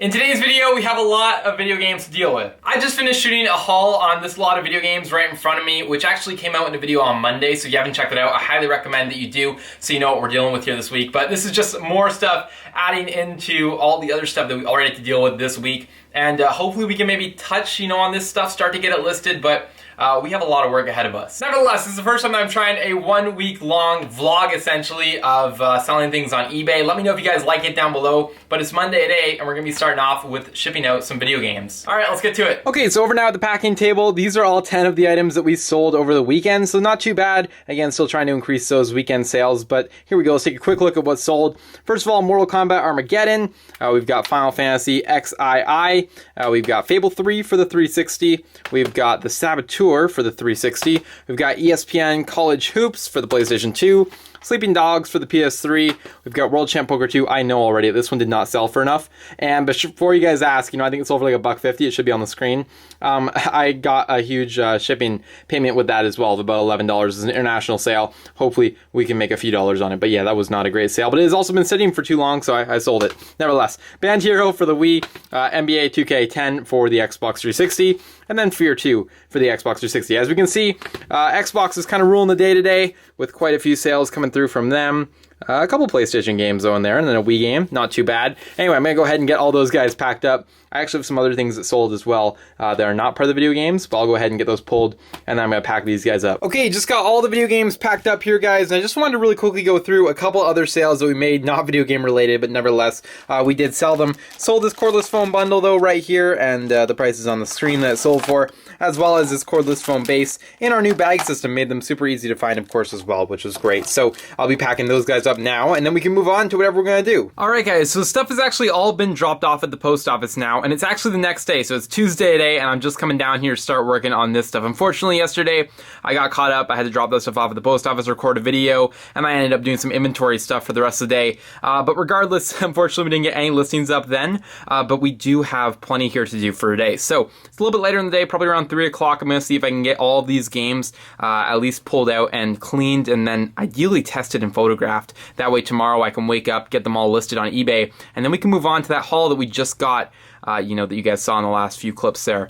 In today's video, we have a lot of video games to deal with. I just finished shooting a haul on this lot of video games right in front of me, which actually came out in a video on Monday, so if you haven't checked it out, I highly recommend that you do so you know what we're dealing with here this week. But this is just more stuff adding into all the other stuff that we already had to deal with this week. And hopefully we can maybe touch, on this stuff, start to get it listed, but we have a lot of work ahead of us. Nevertheless, this is the first time that I'm trying a 1 week long vlog, essentially, of selling things on eBay. Let me know if you guys like it down below, but it's Monday today, and we're gonna be starting off with shipping out some video games. All right, let's get to it. Okay, so over now at the packing table, these are all 10 of the items that we sold over the weekend, so not too bad. Again, still trying to increase those weekend sales, but here we go. Let's take a quick look at what's sold. First of all, Mortal Kombat Armageddon. We've got Final Fantasy XII. We've got Fable 3 for the 360. We've got the Saboteur for the 360. We've got ESPN College Hoops for the PlayStation 2. Sleeping Dogs for the PS3. We've got World Champ Poker 2. I know already this one did not sell for enough. And before you guys ask, I think it sold for like $1.50. It should be on the screen. I got a huge shipping payment with that as well of about $11. It's an international sale. Hopefully we can make a few dollars on it. But yeah, that was not a great sale. But it has also been sitting for too long, so I sold it. Nevertheless, Band Hero for the Wii, NBA 2K10 for the Xbox 360, and then Fear 2 for the Xbox 360. As we can see, Xbox is kind of ruling the day today with quite a few sales coming through from them. A couple PlayStation games though in there, and then a Wii game, not too bad. Anyway, I'm gonna go ahead and get all those guys packed up. I actually have some other things that sold as well that are not part of the video games, but I'll go ahead and get those pulled, and then I'm gonna pack these guys up. Okay, just got all the video games packed up here, guys, and I just wanted to really quickly go through a couple other sales that we made, not video game related, but nevertheless, we did sell them. Sold this cordless phone bundle though right here, and the price is on the screen that it sold for, as well as this cordless phone base in our new bag system. Made them super easy to find, of course, as well, which was great. So I'll be packing those guys up now, and then we can move on to whatever we're gonna do. All right, guys, so stuff has actually all been dropped off at the post office now, and it's actually the next day, so it's Tuesday today, and I'm just coming down here to start working on this stuff. Unfortunately, yesterday, I got caught up. I had to drop that stuff off at the post office, record a video, and I ended up doing some inventory stuff for the rest of the day. But regardless, unfortunately, we didn't get any listings up then, but we do have plenty here to do for today. So it's a little bit later in the day, probably around 3 o'clock. I'm gonna see if I can get all of these games at least pulled out and cleaned, and then ideally tested and photographed. That way tomorrow I can wake up, get them all listed on eBay, and then we can move on to that haul that we just got, that you guys saw in the last few clips there.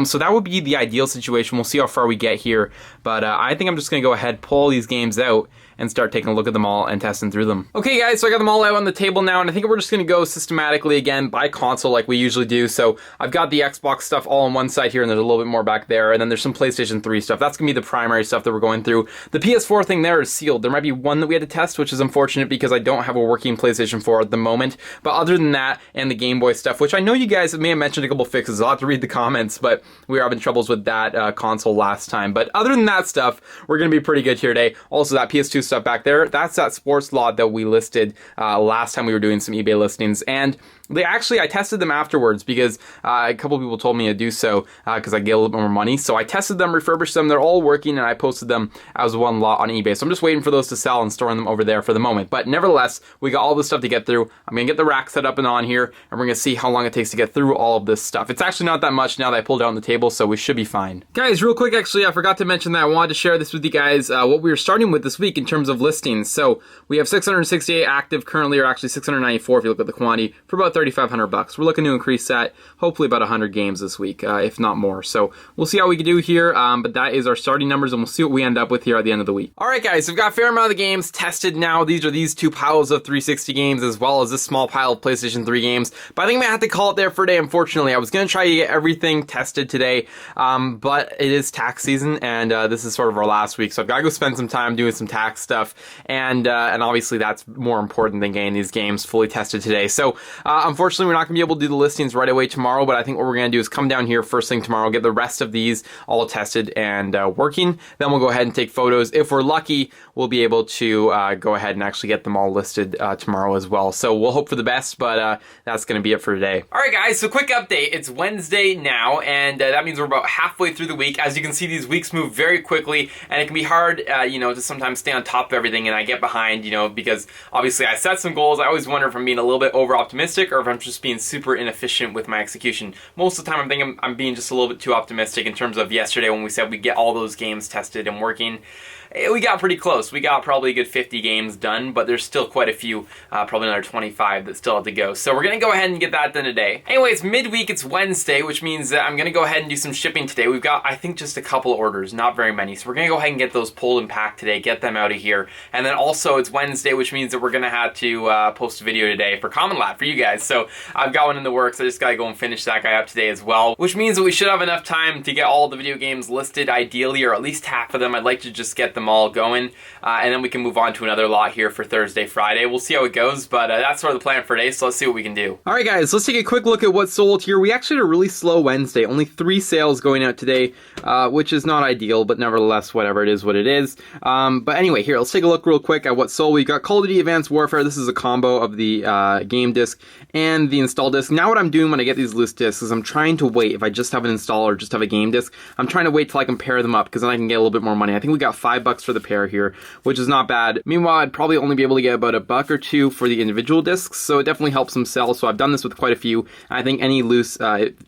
So that would be the ideal situation. We'll see how far we get here, but I think I'm just gonna go ahead, pull these games out, and start taking a look at them all and testing through them. Okay guys, so I got them all out on the table now, and I think we're just gonna go systematically again by console like we usually do. So I've got the Xbox stuff all on one side here, and there's a little bit more back there, and then there's some PlayStation 3 stuff. That's gonna be the primary stuff that we're going through. The PS4 thing there is sealed. There might be one that we had to test, which is unfortunate because I don't have a working PlayStation 4 at the moment. But other than that, and the Game Boy stuff, which I know you guys may have mentioned a couple fixes. I'll have to read the comments, but we were having troubles with that console last time. But other than that stuff, we're gonna be pretty good here today. Also, that PS2 stuff back there, that's that sports lot that we listed last time we were doing some eBay listings, and I tested them afterwards because a couple people told me to do so because I get a little bit more money. So I tested them, refurbished them, they're all working, and I posted them as one lot on eBay. So I'm just waiting for those to sell and storing them over there for the moment. But nevertheless, we got all this stuff to get through. I'm gonna get the rack set up and on here, and we're gonna see how long it takes to get through all of this stuff. It's actually not that much now that I pulled it out on the table, so we should be fine. Guys, real quick, actually, I forgot to mention that I wanted to share this with you guys, what we were starting with this week in terms of listings. So we have 668 active currently, or actually 694 if you look at the quantity, for about $3,500. We're looking to increase that, hopefully about 100 games this week, if not more. So we'll see how we can do here, but that is our starting numbers, and we'll see what we end up with here at the end of the week. All right, guys, so we've got a fair amount of the games tested now. These are these two piles of 360 games, as well as this small pile of PlayStation 3 games. But I think I'm gonna have to call it there for today, unfortunately. I was gonna try to get everything tested today, but it is tax season, and this is sort of our last week, so I've gotta go spend some time doing some tax stuff, and obviously that's more important than getting these games fully tested today. So unfortunately, we're not gonna be able to do the listings right away tomorrow, but I think what we're gonna do is come down here first thing tomorrow, get the rest of these all tested and working. Then we'll go ahead and take photos. If we're lucky, we'll be able to go ahead and actually get them all listed tomorrow as well. So we'll hope for the best, but that's gonna be it for today. All right, guys, so quick update. It's Wednesday now, and that means we're about halfway through the week. As you can see, these weeks move very quickly, and it can be hard, to sometimes stay on top of everything, and I get behind, because obviously I set some goals. I always wonder if I'm being a little bit over optimistic or or if I'm just being super inefficient with my execution. Most of the time I'm thinking I'm being just a little bit too optimistic in terms of yesterday when we said we'd get all those games tested and working. We got pretty close. We got probably a good 50 games done, but there's still quite a few, probably another 25 that still have to go. So we're going to go ahead and get that done today. Anyways, midweek, it's Wednesday, which means that I'm going to go ahead and do some shipping today. We've got, I think, just a couple of orders, not very many. So we're going to go ahead and get those pulled and packed today, get them out of here. And then also it's Wednesday, which means that we're going to have to post a video today for Commonlad for you guys. So I've got one in the works. I just got to go and finish that guy up today as well, which means that we should have enough time to get all the video games listed ideally, or at least half of them. I'd like to just get them all going. And then we can move on to another lot here for Thursday, Friday. We'll see how it goes, but that's sort of the plan for today, so let's see what we can do. All right, guys, let's take a quick look at what sold here. We actually had a really slow Wednesday. Only 3 sales going out today, which is not ideal, but nevertheless, whatever, it is what it is. But anyway, here, let's take a look real quick at what sold. We got Call of Duty Advanced Warfare. This is a combo of the game disc and the install disc. Now what I'm doing when I get these loose discs is I'm trying to wait. If I just have an install or just have a game disc, I'm trying to wait till I can pair them up, because then I can get a little bit more money. I think we got $5 for the pair here, which is not bad. Meanwhile, I'd probably only be able to get about $1 or $2 for the individual discs, so it definitely helps them sell. So I've done this with quite a few. I think any loose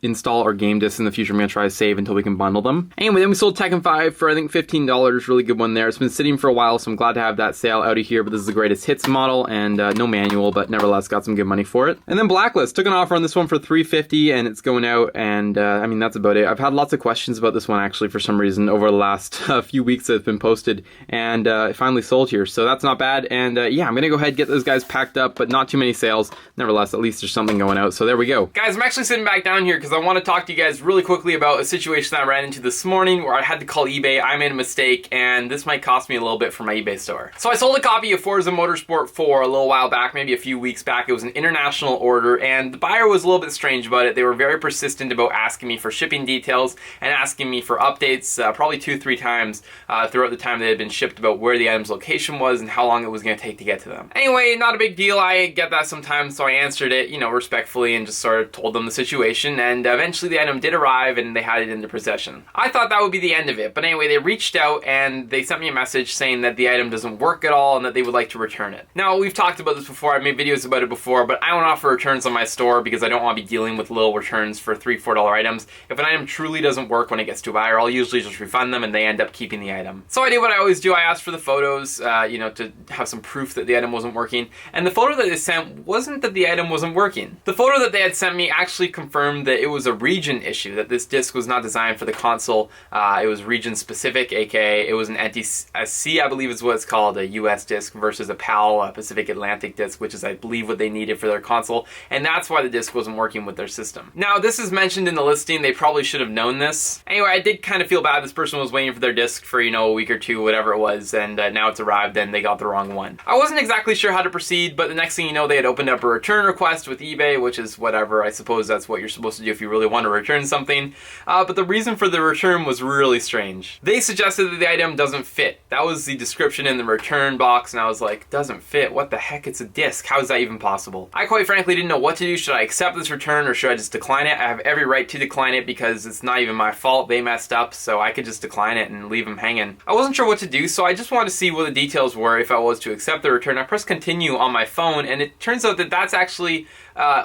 install or game discs in the future I'm going to try to save until we can bundle them. Anyway, then we sold Tekken 5 for I think $15, really good one there. It's been sitting for a while, so I'm glad to have that sale out of here, but this is the greatest hits model, and no manual, but nevertheless got some good money for it. And then Blacklist, took an offer on this one for $350, and it's going out, and I mean, that's about it. I've had lots of questions about this one actually for some reason over the last few weeks that it's been posted, and it finally sold here, so that's not bad. And yeah, I'm gonna go ahead and get those guys packed up, but not too many sales. Nevertheless, at least there's something going out, so there we go. Guys, I'm actually sitting back down here because I want to talk to you guys really quickly about a situation that I ran into this morning where I had to call eBay. I made a mistake, and this might cost me a little bit for my eBay store. So I sold a copy of Forza Motorsport 4 a little while back, maybe a few weeks back. It was an international order, and the buyer was a little bit strange about it. They were very persistent about asking me for shipping details and asking me for updates, probably 2-3 times throughout the time they had been shipped, about where the item's location was and how long it was going to take to get to them. Anyway, not a big deal. I get that sometimes, so I answered it, you know, respectfully, and just sort of told them the situation, and eventually the item did arrive and they had it in their possession. I thought that would be the end of it, but anyway, they reached out and they sent me a message saying that the item doesn't work at all and that they would like to return it. Now, we've talked about this before, I've made videos about it before, but I don't offer returns on my store because I don't want to be dealing with little returns for $3-4 items. If an item truly doesn't work when it gets to a buyer, I'll usually just refund them and they end up keeping the item. So I did what I always do. I asked for the photos, you know, to have some proof that the item wasn't working, and the photo that they sent wasn't that the item wasn't working. The photo that they had sent me actually confirmed that it was a region issue, that this disc was not designed for the console. It was region specific, aka it was an NTSC, I believe is what it's called, a US disc versus a PAL, a Pacific Atlantic disc, which is I believe what they needed for their console, and that's why the disc wasn't working with their system. Now, this is mentioned in the listing. They probably should have known this. Anyway, I did kind of feel bad. This person was waiting for their disc for, you know, a week or two, whatever it was, and now it's arrived and they got the wrong one. I wasn't exactly sure how to proceed, but the next thing you know, they had opened up a return request with eBay, which is whatever. I suppose that's what you're supposed to do if you really want to return something. But the reason for the return was really strange. They suggested that the item doesn't fit. That was the description in the return box, and I was like, doesn't fit? What the heck? It's a disc. How is that even possible? I quite frankly didn't know what to do. Should I accept this return or should I just decline it? I have every right to decline it because it's not even my fault. They messed up, so I could just decline it and leave them hanging. I wasn't sure what to do, so I just wanted to see what the details were if I was to accept the return. I pressed continue on my phone, and it turns out that that's actually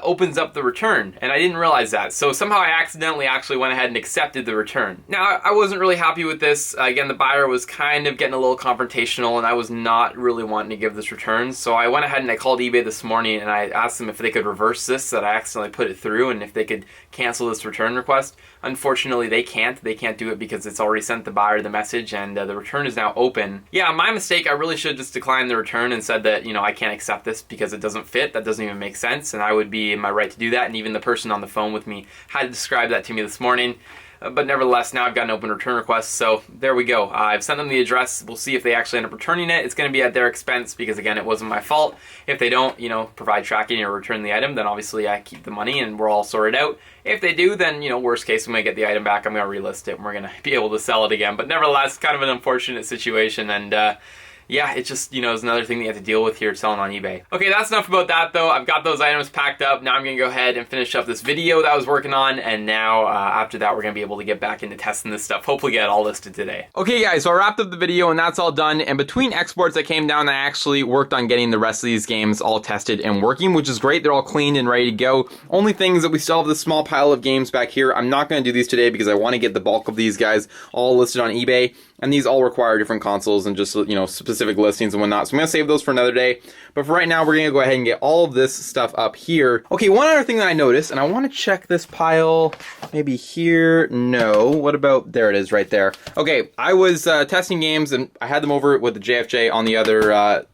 opens up the return, and I didn't realize that. So somehow I accidentally actually went ahead and accepted the return. Now, I wasn't really happy with this. Again, the buyer was kind of getting a little confrontational, and I was not really wanting to give this return. So I went ahead and I called eBay this morning, and I asked them if they could reverse this, that I accidentally put it through, and if they could cancel this return request. Unfortunately, they can't. They can't do it because it's already sent the buyer the message, and the return is now open. Yeah, my mistake. I really should have just declined the return and said that, you know, I can't accept this because it doesn't fit. That doesn't even make sense, and I would be in my right to do that, and even the person on the phone with me had described that to me this morning. But nevertheless, now I've got an open return request, so there we go. I've sent them the address. We'll see if they actually end up returning it. It's going to be at their expense because, again, it wasn't my fault. If they don't, you know, provide tracking or return the item, then obviously I keep the money and we're all sorted out. If they do, then, you know, worst case, when I get the item back, I'm going to relist it and we're going to be able to sell it again. But nevertheless, kind of an unfortunate situation, and yeah, it just, you know, is another thing that you have to deal with here selling on eBay. Okay, that's enough about that though. I've got those items packed up. Now I'm gonna go ahead and finish up this video that I was working on, and now after that we're gonna be able to get back into testing this stuff. Hopefully get it all listed today. Okay guys, so I wrapped up the video and that's all done, and between exports that came down, I actually worked on getting the rest of these games all tested and working, which is great. They're all cleaned and ready to go. Only thing is that we still have this small pile of games back here. I'm not gonna do these today because I wanna get the bulk of these guys all listed on eBay. And these all require different consoles and just, you know, specific listings and whatnot. So I'm going to save those for another day. But for right now, we're going to go ahead and get all of this stuff up here. Okay, one other thing that I noticed, and I want to check this pile maybe here. No. What about, there it is right there. Okay, I was testing games and I had them over with the JFJ on the other,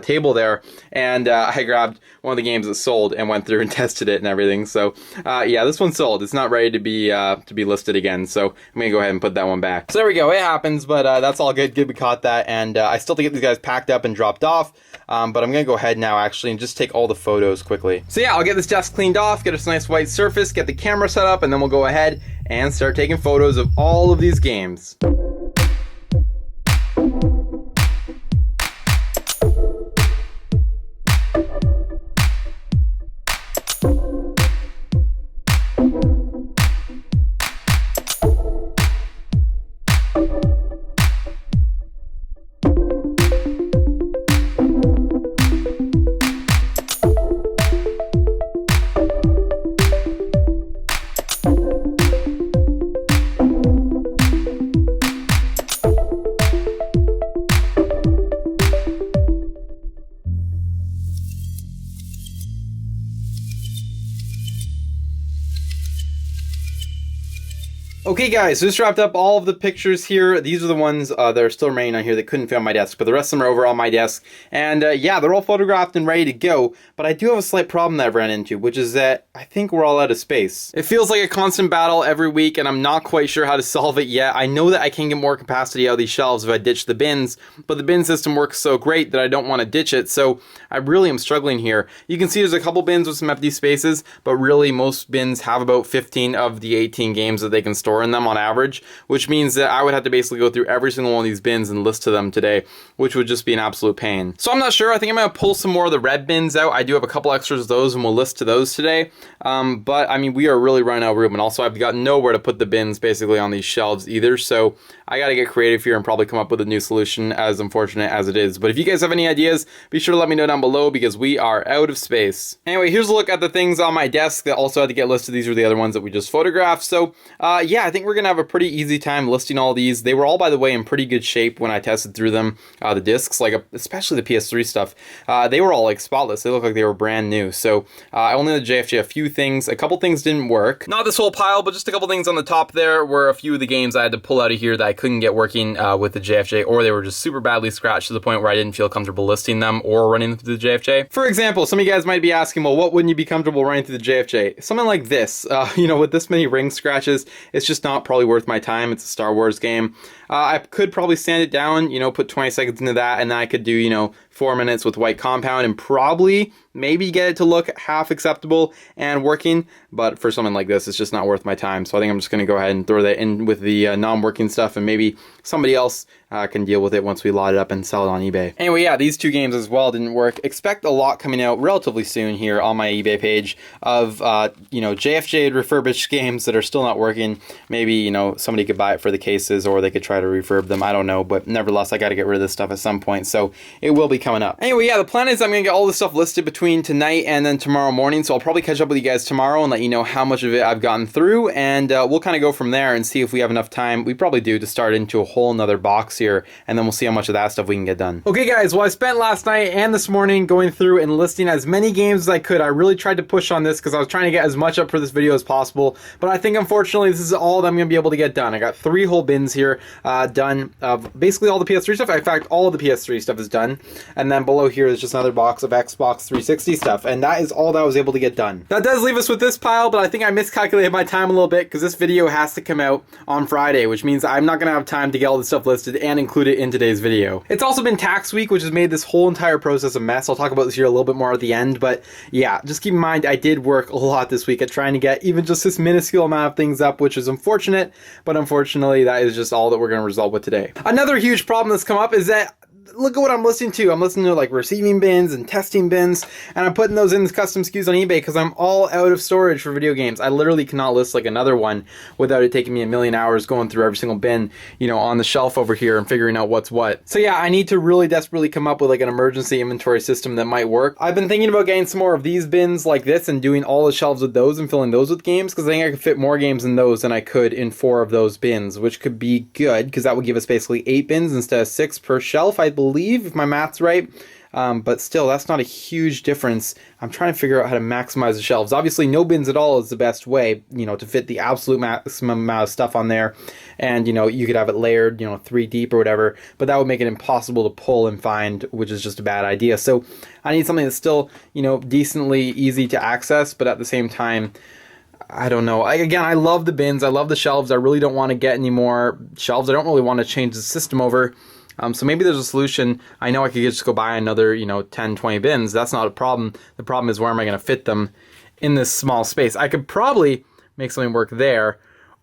table there. And I grabbed one of the games that sold and went through and tested it and everything. So yeah, this one sold. It's not ready to be listed again. So I'm going to go ahead and put that one back. So there we go. It happens. But that's all good. Good we caught that, and I still have to get these guys packed up and dropped off, but I'm gonna go ahead now actually and just take all the photos quickly. So yeah, I'll get this desk cleaned off, get a nice white surface, get the camera set up, and then we'll go ahead and start taking photos of all of these games. Okay guys, so this wrapped up all of the pictures here. These are the ones that are still remaining on here that couldn't fit on my desk, but the rest of them are over on my desk. And yeah, they're all photographed and ready to go, but I do have a slight problem that I've ran into, which is that I think we're all out of space. It feels like a constant battle every week, and I'm not quite sure how to solve it yet. I know that I can get more capacity out of these shelves if I ditch the bins, but the bin system works so great that I don't want to ditch it, so I really am struggling here. You can see there's a couple bins with some empty spaces, but really most bins have about 15 of the 18 games that they can store in them on average, which means that I would have to basically go through every single one of these bins and list to them today, which would just be an absolute pain. So I'm not sure. I think I'm going to pull some more of the red bins out. I do have a couple extras of those and we'll list to those today. But I mean, we are really running out of room, and also I've got nowhere to put the bins basically on these shelves either, so I got to get creative here and probably come up with a new solution, as unfortunate as it is. But if you guys have any ideas, be sure to let me know down below because we are out of space. Anyway, here's a look at the things on my desk that also had to get listed. These are the other ones that we just photographed. So yeah, I think we're gonna have a pretty easy time listing all these. They were all, by the way, in pretty good shape when I tested through them. The discs, like especially the PS3 stuff, they were all like spotless. They look like they were brand new. So I only had the JFJ a few things. A couple things didn't work. Not this whole pile, but just a couple things on the top there were a few of the games I had to pull out of here that I couldn't get working with the JFJ, or they were just super badly scratched to the point where I didn't feel comfortable listing them or running through the JFJ. For example, some of you guys might be asking, well, what wouldn't you be comfortable running through the JFJ? Something like this, you know, with this many ring scratches, it's just not probably worth my time. It's a Star Wars game. I could probably sand it down, you know, put 20 seconds into that, and then I could do, you know, 4 minutes with white compound and probably maybe get it to look half acceptable and working, but for something like this, it's just not worth my time. So I think I'm just going to go ahead and throw that in with the non-working stuff, and maybe somebody else can deal with it once we lot it up and sell it on eBay. Anyway, yeah, these two games as well didn't work. Expect a lot coming out relatively soon here on my eBay page of, you know, JFJ refurbished games that are still not working. Maybe, you know, somebody could buy it for the cases, or they could try to refurb them. I don't know, but nevertheless, I got to get rid of this stuff at some point, so it will be coming up. Anyway, yeah, the plan is I'm going to get all this stuff listed between tonight and then tomorrow morning, so I'll probably catch up with you guys tomorrow and let you know how much of it I've gotten through, and we'll kind of go from there and see if we have enough time. We probably do, to start into a whole nother box here, and then we'll see how much of that stuff we can get done. Okay guys, well I spent last night and this morning going through and listing as many games as I could. I really tried to push on this because I was trying to get as much up for this video as possible, but I think unfortunately this is all that I'm going to be able to get done. I got 3 whole bins here done of basically all the PS3 stuff. In fact, all of the PS3 stuff is done, and then below here is just another box of Xbox 360 stuff, and that is all that I was able to get done. That does leave us with this pile, but I think I miscalculated my time a little bit because this video has to come out on Friday, which means I'm not going to have time to get all this stuff listed and include it in today's video. It's also been tax week, which has made this whole entire process a mess. I'll talk about this here a little bit more at the end, but yeah, just keep in mind I did work a lot this week at trying to get even just this minuscule amount of things up, which is unfortunate, but unfortunately that is just all that we're going to resolve with today. Another huge problem that's come up is that look at what I'm listening to. I'm listening to like receiving bins and testing bins, and I'm putting those in as custom SKUs on eBay because I'm all out of storage for video games. I literally cannot list like another one without it taking me a million hours going through every single bin, you know, on the shelf over here and figuring out what's what. So yeah, I need to really desperately come up with like an emergency inventory system that might work. I've been thinking about getting some more of these bins like this and doing all the shelves with those and filling those with games, because I think I could fit more games in those than I could in 4 of those bins, which could be good because that would give us basically 8 bins instead of 6 per shelf, I believe, if my math's right. But still, that's not a huge difference. I'm trying to figure out how to maximize the shelves. Obviously, no bins at all is the best way, you know, to fit the absolute maximum amount of stuff on there. And, you know, you could have it layered, you know, 3 deep or whatever, but that would make it impossible to pull and find, which is just a bad idea. So I need something that's still, you know, decently easy to access, but at the same time, I don't know. Again, I love the bins. I love the shelves. I really don't want to get any more shelves. I don't really want to change the system over. So maybe there's a solution. I know I could just go buy another, you know, 10, 20 bins. That's not a problem. The problem is, where am I going to fit them in this small space? I could probably make something work there,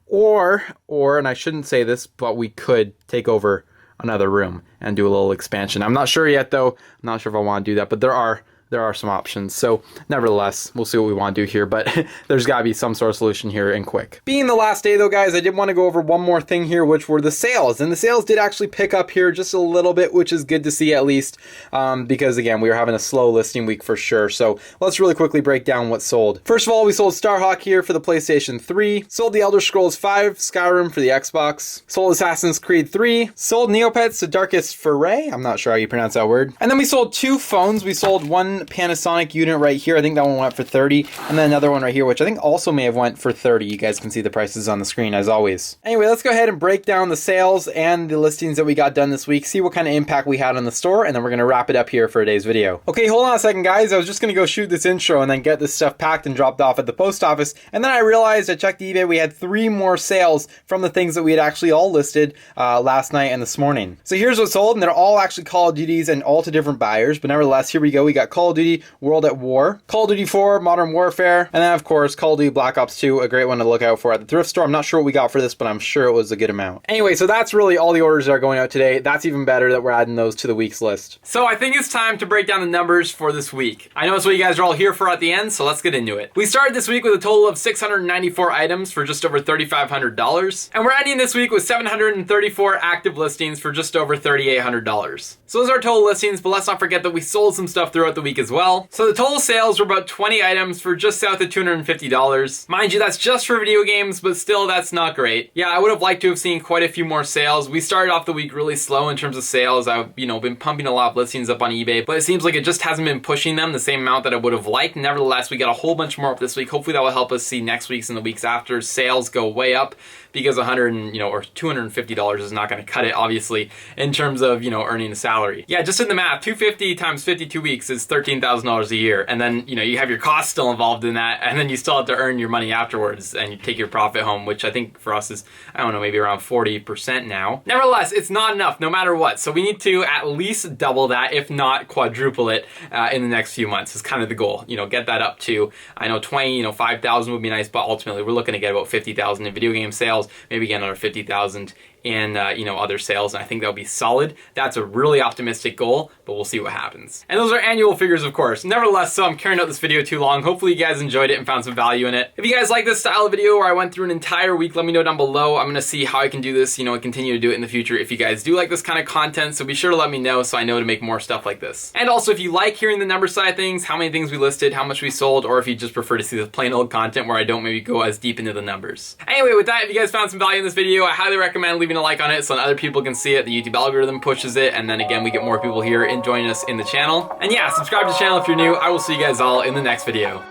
or, and I shouldn't say this, but we could take over another room and do a little expansion. I'm not sure yet, though. I'm not sure if I want to do that, but there are some options. So nevertheless, we'll see what we want to do here, but there's got to be some sort of solution here and quick. Being the last day though, guys, I did want to go over one more thing here, which were the sales. And the sales did actually pick up here just a little bit, which is good to see at least, because again, we were having a slow listing week for sure. So let's really quickly break down what sold. First of all, we sold Starhawk here for the PlayStation 3, sold the Elder Scrolls 5 Skyrim for the Xbox, sold Assassin's Creed 3, sold Neopets: The Darkest Foray, I'm not sure how you pronounce that word. And then we sold 2 phones. We sold one Panasonic unit right here. I think that one went for 30, and then another one right here, which I think also may have went for 30. You guys can see the prices on the screen as always. Anyway, let's go ahead and break down the sales and the listings that we got done this week, see what kind of impact we had on the store, and then we're going to wrap it up here for today's video. Okay, hold on a second, guys. I was just going to go shoot this intro and then get this stuff packed and dropped off at the post office, and then I realized, I checked eBay, we had 3 more sales from the things that we had actually all listed last night and this morning. So here's what sold, and they're all actually Call of Duties and all to different buyers, but nevertheless, here we go. We got Call of Duty World at War, Call of Duty 4 Modern Warfare, and then of course Call of Duty Black Ops 2, a great one to look out for at the thrift store. I'm not sure what we got for this, but I'm sure it was a good amount. Anyway, so that's really all the orders that are going out today. That's even better that we're adding those to the week's list. So I think it's time to break down the numbers for this week. I know it's what you guys are all here for at the end, so let's get into it. We started this week with a total of 694 items for just over $3,500, and we're ending this week with 734 active listings for just over $3,800. So those are our total listings, but let's not forget that we sold some stuff throughout the week as well. So the total sales were about 20 items for just south of $250. Mind you, that's just for video games, but still, that's not great. Yeah, I would have liked to have seen quite a few more sales. We started off the week really slow in terms of sales. I've, been pumping a lot of listings up on eBay, but it seems like it just hasn't been pushing them the same amount that I would have liked. Nevertheless, we got a whole bunch more up this week. Hopefully that will help us see next week's and the weeks after sales go way up, because $100 or $250 is not going to cut it, obviously, in terms of, earning a salary. Yeah, just in the math, $250 times 52 weeks is $13,000 a year. And then, you have your costs still involved in that, and then you still have to earn your money afterwards, and you take your profit home, which I think for us is, I don't know, maybe around 40% now. Nevertheless, it's not enough no matter what. So we need to at least double that, if not quadruple it, in the next few months is kind of the goal. Get that up to, I know 20, 5,000 would be nice, but ultimately we're looking to get about 50,000 in video game sales, maybe get another 50,000 in other sales, and I think that'll be solid. That's a really optimistic goal, but we'll see what happens. And those are annual figures, of course. Nevertheless, so I'm carrying out this video too long. Hopefully you guys enjoyed it and found some value in it. If you guys like this style of video where I went through an entire week, let me know down below. I'm gonna see how I can do this, and continue to do it in the future if you guys do like this kind of content, so be sure to let me know so I know to make more stuff like this. And also, if you like hearing the number side of things, how many things we listed, how much we sold, or if you just prefer to see the plain old content where I don't maybe go as deep into the numbers. Anyway, with that, if you guys found some value in this video, I highly recommend leaving a like on it so other people can see it. The YouTube algorithm pushes it, and then again, we get more people here and joining us in the channel. And yeah, subscribe to the channel if you're new. I will see you guys all in the next video.